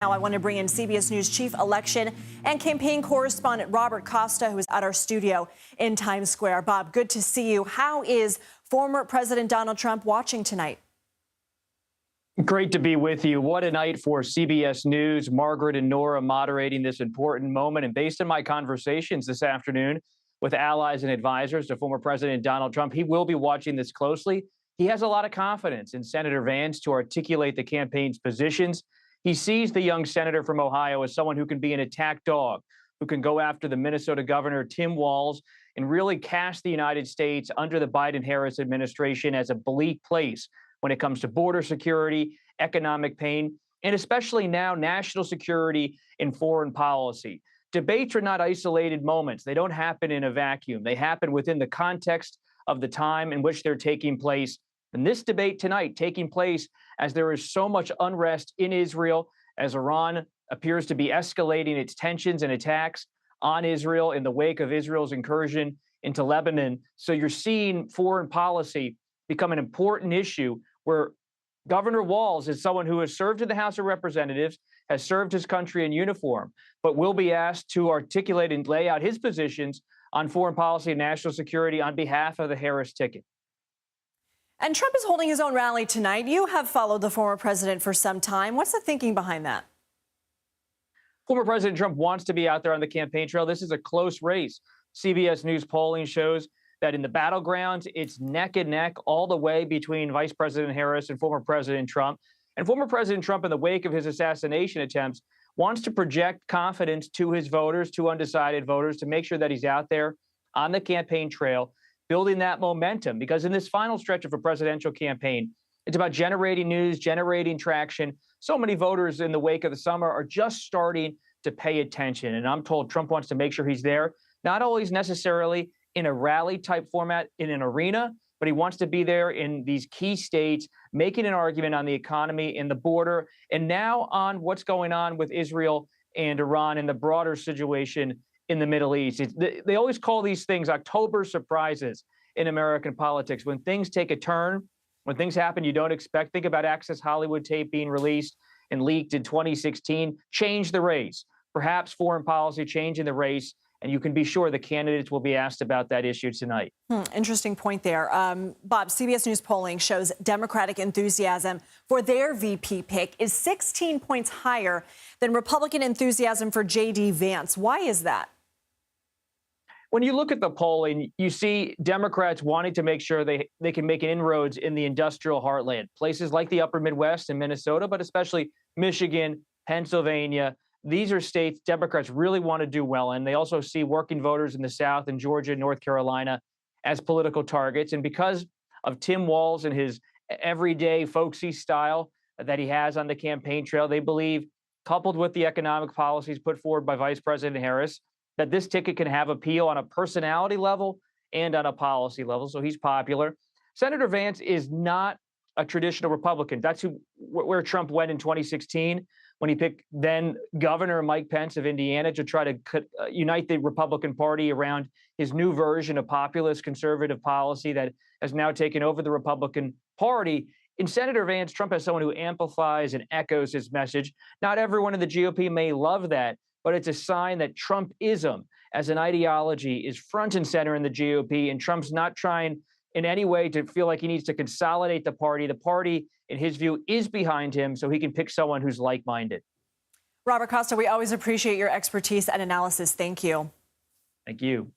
Now I want to bring in CBS News chief election and campaign correspondent Robert Costa, who is at our studio in Times Square. Bob, good to see you. How is former President Donald Trump watching tonight? Great to be with you. What a night for CBS News. Margaret and Nora moderating this important moment. And based on my conversations this afternoon with allies and advisors to former President Donald Trump, he will be watching this closely. He has a lot of confidence in Senator Vance to articulate the campaign's positions. He sees the young senator from Ohio as someone who can be an attack dog, who can go after the Minnesota governor, Tim Walz, and really cast the United States under the Biden-Harris administration as a bleak place when it comes to border security, economic pain, and especially now national security and foreign policy. Debates are not isolated moments. They don't happen in a vacuum. They happen within the context of the time in which they're taking place. And this debate tonight taking place as there is so much unrest in Israel, as Iran appears to be escalating its tensions and attacks on Israel in the wake of Israel's incursion into Lebanon. So you're seeing foreign policy become an important issue where Governor Walz is someone who has served in the House of Representatives, has served his country in uniform, but will be asked to articulate and lay out his positions on foreign policy and national security on behalf of the Harris ticket. And Trump is holding his own rally tonight. You have followed the former president for some time. What's the thinking behind that? Former President Trump wants to be out there on the campaign trail. This is a close race. CBS News polling shows that in the battlegrounds, it's neck and neck all the way between Vice President Harris and former President Trump. And former President Trump, in the wake of his assassination attempts, wants to project confidence to his voters, to undecided voters, to make sure that he's out there on the campaign trail, building that momentum, because in this final stretch of a presidential campaign, it's about generating news, generating traction. So many voters in the wake of the summer are just starting to pay attention. And I'm told Trump wants to make sure he's there, not always necessarily in a rally type format in an arena, but he wants to be there in these key states, making an argument on the economy and the border, and now on what's going on with Israel and Iran and the broader situation in the Middle East. They always call these things October surprises in American politics. When things take a turn, when things happen you don't expect, think about Access Hollywood tape being released and leaked in 2016, change the race. Perhaps foreign policy change in the race, and you can be sure the candidates will be asked about that issue tonight. Interesting point there. Bob, CBS News polling shows Democratic enthusiasm for their VP pick is 16 points higher than Republican enthusiasm for J.D. Vance. Why is that? When you look at the polling, you see Democrats wanting to make sure they can make an inroads in the industrial heartland, places like the upper Midwest and Minnesota, but especially Michigan, Pennsylvania. These are states Democrats really want to do well in. They also see working voters in the South and Georgia, North Carolina as political targets. And because of Tim Walz and his everyday folksy style that he has on the campaign trail, they believe, coupled with the economic policies put forward by Vice President Harris, that this ticket can have appeal on a personality level and on a policy level. So he's popular. Senator Vance is not a traditional Republican. That's where Trump went in 2016 when he picked then Governor Mike Pence of Indiana to try to unite the Republican Party around his new version of populist conservative policy that has now taken over the Republican Party. In Senator Vance, Trump has someone who amplifies and echoes his message. Not everyone in the GOP may love that, but it's a sign that Trumpism as an ideology is front and center in the GOP, and Trump's not trying in any way to feel like he needs to consolidate the party. The party, in his view, is behind him, so he can pick someone who's like-minded. Robert Costa, we always appreciate your expertise and analysis. Thank you. Thank you.